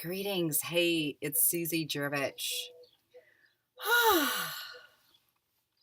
Greetings. Hey, it's Susie Juravich.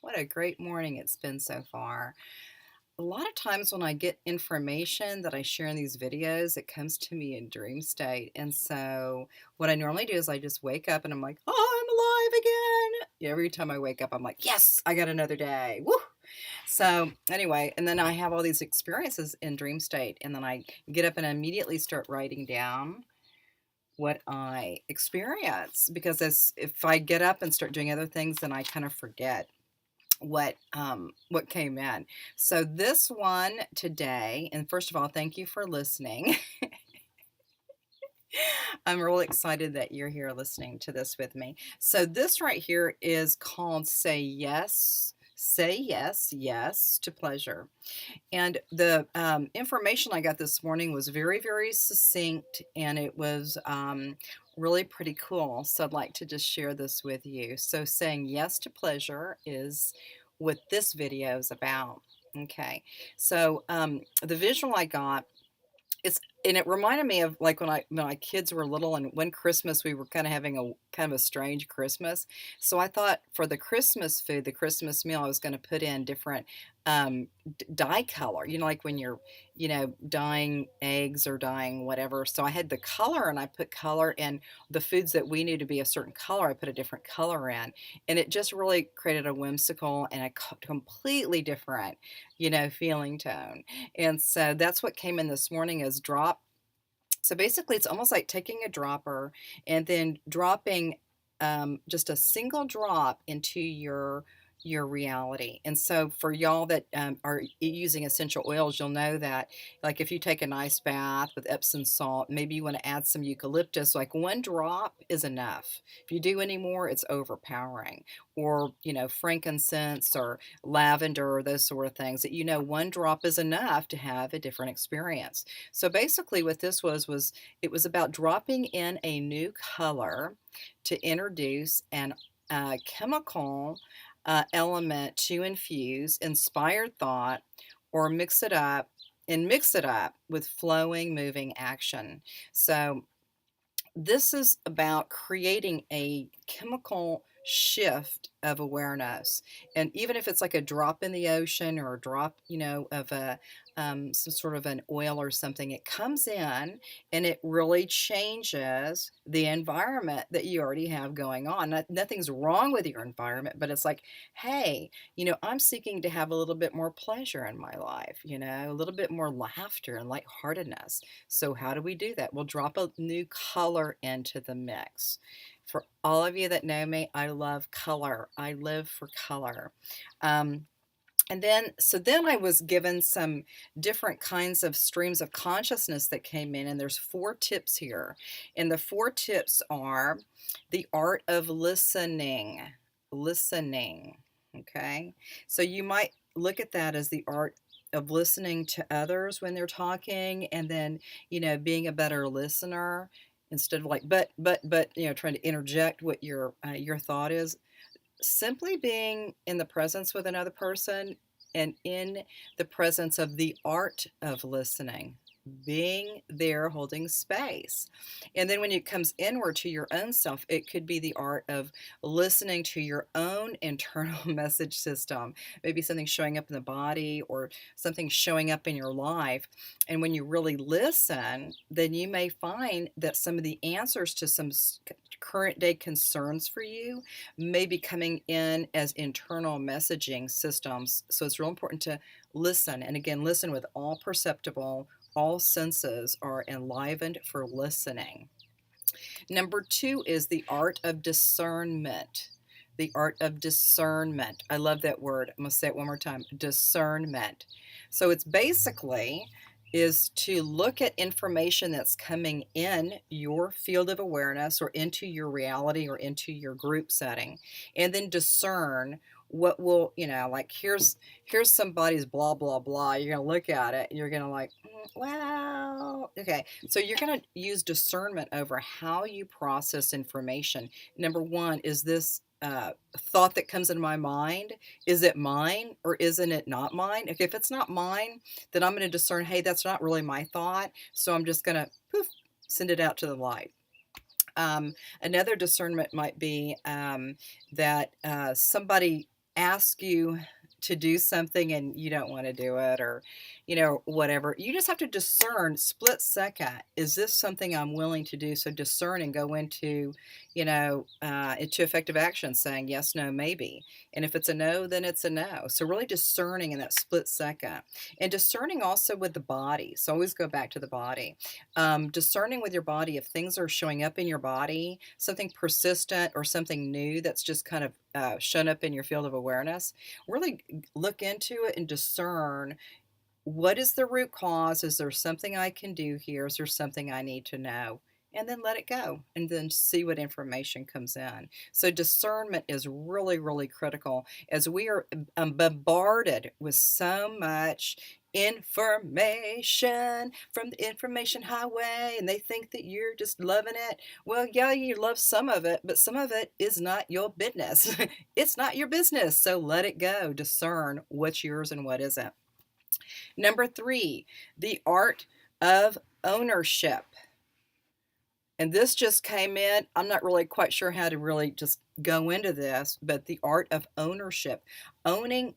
What a great morning it's been so far. A lot of times when I get information that I share in these videos, it comes to me in dream state. And so what I normally do is I just wake up and I'm like, oh, I'm alive again. Every time I wake up, I'm like, yes, I got another day. Woo! So anyway, and then I have all these experiences in dream state. And then I get up and immediately start writing down what I experience because if I get up and start doing other things, then I kind of forget what came in. So this one today, and first of all, thank you for listening. I'm really excited that you're here listening to this with me. So this right here is called Say Yes. Say yes, yes to pleasure. And the information I got this morning was very, very succinct and it was really pretty cool. So I'd like to just share this with you. So saying yes to pleasure is what this video is about. Okay, so the visual I got and it reminded me of like when my kids were little and one Christmas we were kind of having a kind of a strange Christmas. So I thought for the Christmas food, the Christmas meal, I was going to put in different dye color, like when you're, dyeing eggs or dyeing whatever. So I had the color and I put color in the foods that we knew to be a certain color. I put a different color in, and it just really created a whimsical and a completely different, feeling tone. And so that's what came in this morning as drop. So basically, it's almost like taking a dropper and then dropping just a single drop into your reality. And so for y'all that are using essential oils, you'll know that like if you take a nice bath with Epsom salt, maybe you want to add some eucalyptus, like one drop is enough. If you do any more, it's overpowering. Or, frankincense or lavender or those sort of things that, one drop is enough to have a different experience. So basically what this was it was about dropping in a new color to introduce an chemical element to infuse inspired thought or mix it up with flowing, moving action. So this is about creating a chemical shift of awareness. And even if it's like a drop in the ocean or a drop, of some sort of an oil or something, it comes in and it really changes the environment that you already have going on. Nothing's wrong with your environment, but it's like, hey, I'm seeking to have a little bit more pleasure in my life, a little bit more laughter and lightheartedness. So how do we do that? We'll drop a new color into the mix. For all of you that know me, I love color. I live for color. So then I was given some different kinds of streams of consciousness that came in, and there's 4 tips here. And the 4 tips are the art of listening. Listening. Okay. So you might look at that as the art of listening to others when they're talking, and then, being a better listener instead of like, but, trying to interject what your thought is. Simply being in the presence with another person and in the presence of the art of listening, being there holding space. And then when it comes inward to your own self, it could be the art of listening to your own internal message system, maybe something showing up in the body or something showing up in your life. And when you really listen, then you may find that some of the answers to some current day concerns for you may be coming in as internal messaging systems. So it's real important to listen. And again, listen with all perceptible, all senses are enlivened for listening. Number 2 is the art of discernment. The art of discernment. I love that word. I'm going to say it one more time. Discernment. So it's basically is to look at information that's coming in your field of awareness or into your reality or into your group setting, and then discern what will, like here's somebody's blah blah blah. You're gonna look at it and you're gonna like, wow, okay. So you're gonna use discernment over how you process information. Number 1, is this thought that comes into my mind, is it mine or isn't it not mine? Okay, if it's not mine, then I'm going to discern, hey, that's not really my thought. So I'm just going to poof, send it out to the light. Another discernment might be that somebody asks you to do something and you don't want to do it, or whatever. You just have to discern split second, is this something I'm willing to do? So discern and go into effective action, saying yes, no, maybe. And if it's a no, then it's a no. So really discerning in that split second, and discerning also with the body. So always go back to the body. Discerning with your body, if things are showing up in your body, something persistent or something new that's just kind of shown up in your field of awareness, really look into it and discern, what is the root cause? Is there something I can do here? Is there something I need to know? And then let it go and then see what information comes in. So discernment is really, really critical as we are bombarded with so much information from the information highway, and they think that you're just loving it. Well, yeah, you love some of it, but some of it is not your business. It's not your business. So let it go. Discern what's yours and what isn't. Number 3, the art of ownership. And this just came in. I'm not really quite sure how to really just go into this, but the art of ownership. Owning.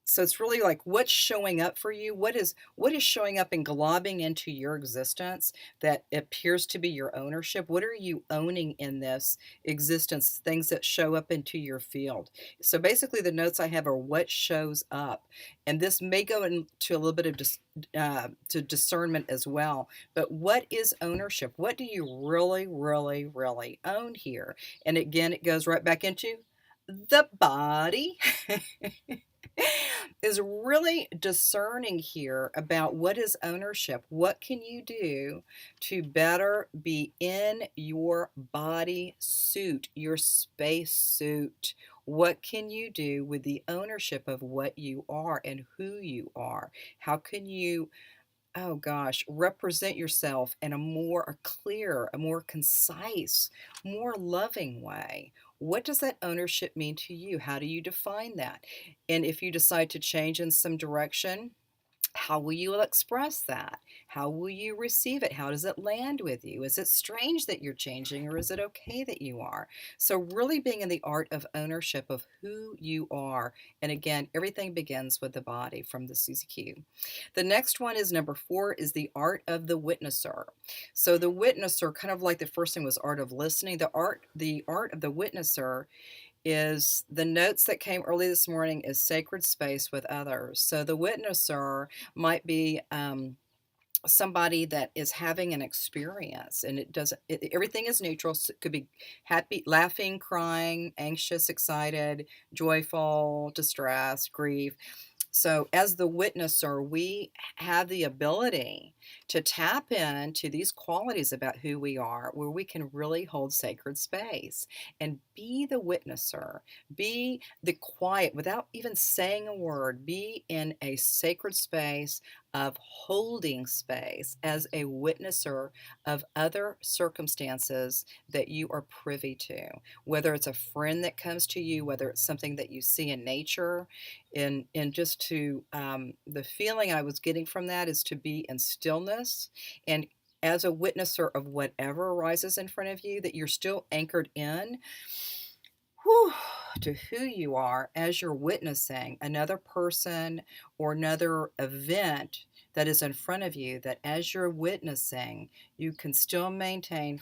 So it's really like, what's showing up for you? What is showing up and globbing into your existence that appears to be your ownership? What are you owning in this existence? Things that show up into your field. So basically the notes I have are what shows up. And this may go into a little bit of to discernment as well. But what is ownership? What do you really, really, really own here? And again, it goes right back into the body. Is really discerning here about what is ownership. What can you do to better be in your body suit, your space suit? What can you do with the ownership of what you are and who you are? How can you, oh gosh, represent yourself in a clear, a more concise, more loving way? What does that ownership mean to you? How do you define that? And if you decide to change in some direction, how will you express that? How will you receive it? How does it land with you? Is it strange that you're changing, or is it okay that you are? So really being in the art of ownership of who you are. And again, everything begins with the body from the Susie Q. The next one is number 4, is the art of the witnesser. So the witnesser, kind of like the first thing was art of listening, the art of the witnesser is the notes that came early this morning is sacred space with others. So the witnesser might be somebody that is having an experience, and everything is neutral. So it could be happy, laughing, crying, anxious, excited, joyful, distressed, grief. So as the witnesser, we have the ability to tap into these qualities about who we are, where we can really hold sacred space and be the witnesser, be the quiet without even saying a word, be in a sacred space of holding space as a witnesser of other circumstances that you are privy to, whether it's a friend that comes to you, whether it's something that you see in nature. And just to the feeling I was getting from that is to be in stillness, and as a witnesser of whatever arises in front of you, that you're still anchored in to who you are as you're witnessing another person or another event that is in front of you, that as you're witnessing, you can still maintain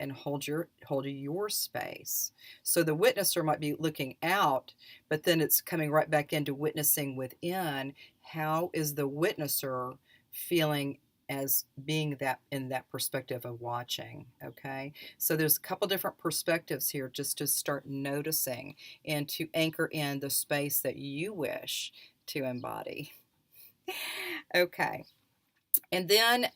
and hold your space. So the witnesser might be looking out, but then it's coming right back into witnessing within. How is the witnesser feeling as being that in that perspective of watching? Okay, so there's a couple different perspectives here just to start noticing and to anchor in the space that you wish to embody. Okay. And then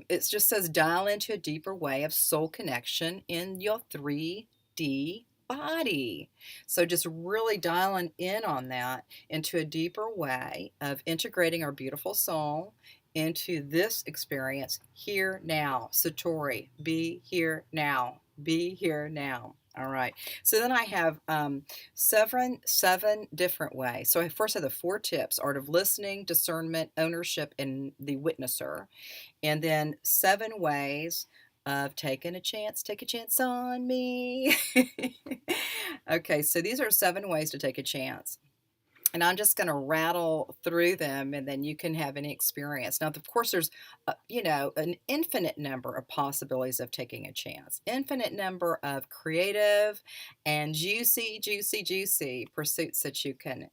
it just says dial into a deeper way of soul connection in your 3D body. So just really dialing in on that into a deeper way of integrating our beautiful soul into this experience here now. Satori, be here now. Be here now. All right. So then I have seven different ways. So I first have the 4 tips: art of listening, discernment, ownership, and the witnesser. And then 7 ways of taking a chance. Take a chance on me. Okay, so these are 7 ways to take a chance. And I'm just going to rattle through them and then you can have any experience. Now, of course, there's, an infinite number of possibilities of taking a chance, infinite number of creative and juicy, juicy, juicy pursuits that you can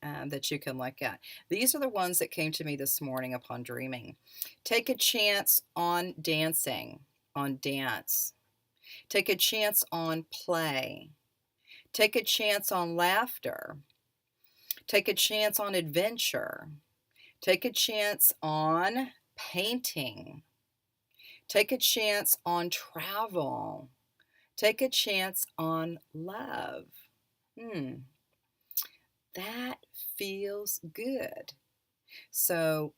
look at. These are the ones that came to me this morning upon dreaming. Take a chance on dancing, on dance. Take a chance on play. Take a chance on laughter. Take a chance on adventure. Take a chance on painting. Take a chance on travel. Take a chance on love. That feels good. So,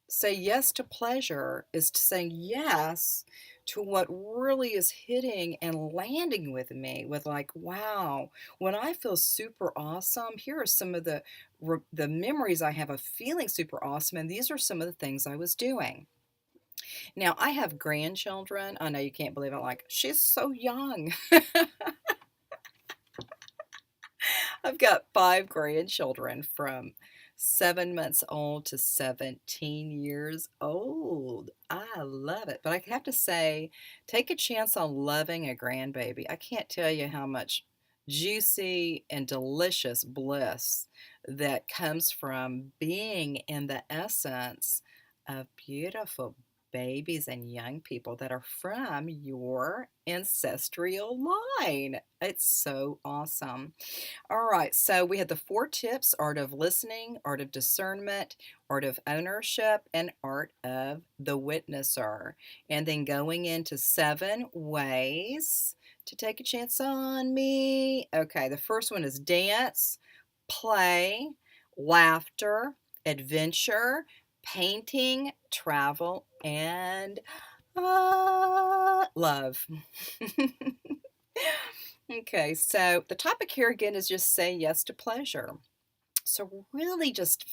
say yes to pleasure is to saying yes to what really is hitting and landing with me with like, wow, when I feel super awesome, here are some of the memories I have of feeling super awesome, and these are some of the things I was doing. Now, I have grandchildren. I know you can't believe it. Like, she's so young. I've got 5 grandchildren from 7 months old to 17 years old. I love it. But I have to say, take a chance on loving a grandbaby. I can't tell you how much juicy and delicious bliss that comes from being in the essence of beautiful babies and young people that are from your ancestral line. It's so awesome. All right, so we had the 4 tips: art of listening, art of discernment, art of ownership, and art of the witnesser. And then going into 7 ways to take a chance on me. Okay, the first one is dance, play, laughter, adventure, painting, travel, and love. Okay, so the topic here again is just say yes to pleasure. So really just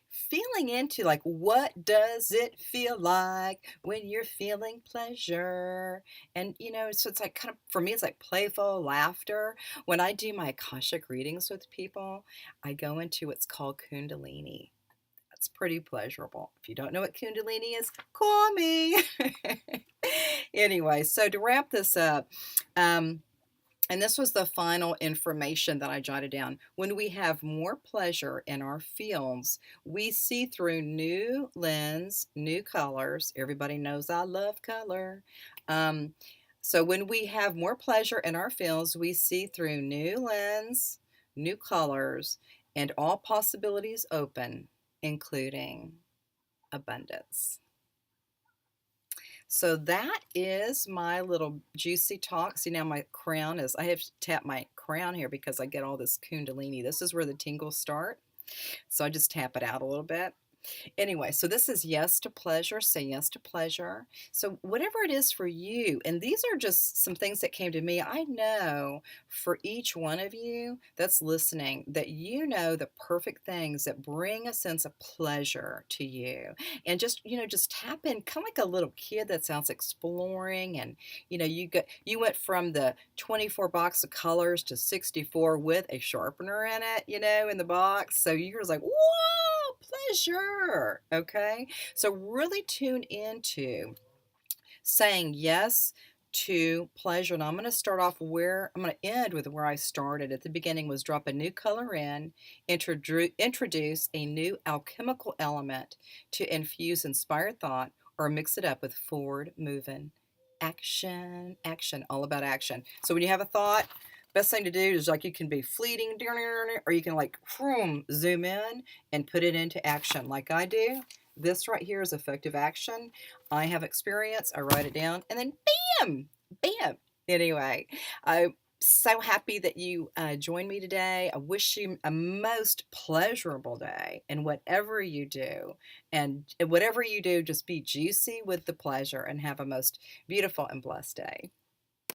feeling into like, what does it feel like when you're feeling pleasure? And so it's like kind of, for me, it's like playful laughter. When I do my Akashic readings with people, I go into what's called Kundalini. That's pretty pleasurable. If you don't know what Kundalini is, call me. Anyway, so to wrap this up, and this was the final information that I jotted down. When we have more pleasure in our fields, we see through new lens, new colors. Everybody knows I love color. So when we have more pleasure in our fields, we see through new lens, new colors, and all possibilities open, including abundance. So that is my little juicy talk. See, now my crown is, I have to tap my crown here because I get all this Kundalini. This is where the tingles start. So I just tap it out a little bit. Anyway, so this is yes to pleasure. Say yes to pleasure. So whatever it is for you, and these are just some things that came to me. I know for each one of you that's listening that you know the perfect things that bring a sense of pleasure to you. And just tap in kind of like a little kid that's out exploring, and you went from the 24 box of colors to 64 with a sharpener in it, in the box. So you're just like, whoa, pleasure. Okay, so really tune into saying yes to pleasure. And I'm going to start off where I'm going to end with where I started at the beginning, was drop a new color in, introduce a new alchemical element to infuse inspired thought, or mix it up with forward moving action. All about action. So when you have a thought, best thing to do is like, you can be fleeting, or you can like zoom in and put it into action like I do. This right here is effective action. I have experience. I write it down and then bam, bam. Anyway, I'm so happy that you joined me today. I wish you a most pleasurable day in whatever you do. And whatever you do, just be juicy with the pleasure and have a most beautiful and blessed day.